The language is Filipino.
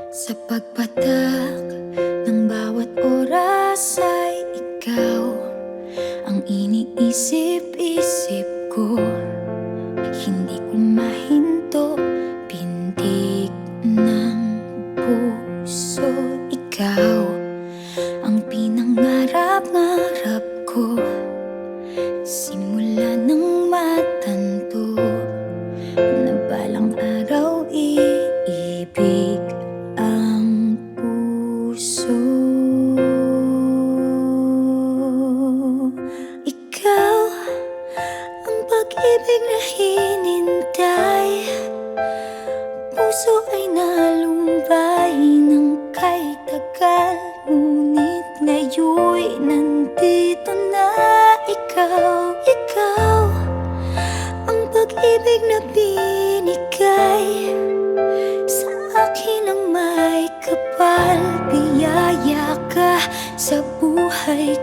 Sa pagpatak ng bawat oras ay ikaw ang iniisip-isip ko. Hindi ko mahinto, pintig ng puso. Ikaw ang pinangarap-ngarap ko, simula ng matanto na balang araw iibig ang puso. Ikaw ang pag-ibig na hinintay, puso ay nalumbay ng kay tagal, ngunit ngayon'y nandito na ikaw. Ikaw ang pag-ibig na binigay sa akin ng may kapal. Biyaya ka sa buhay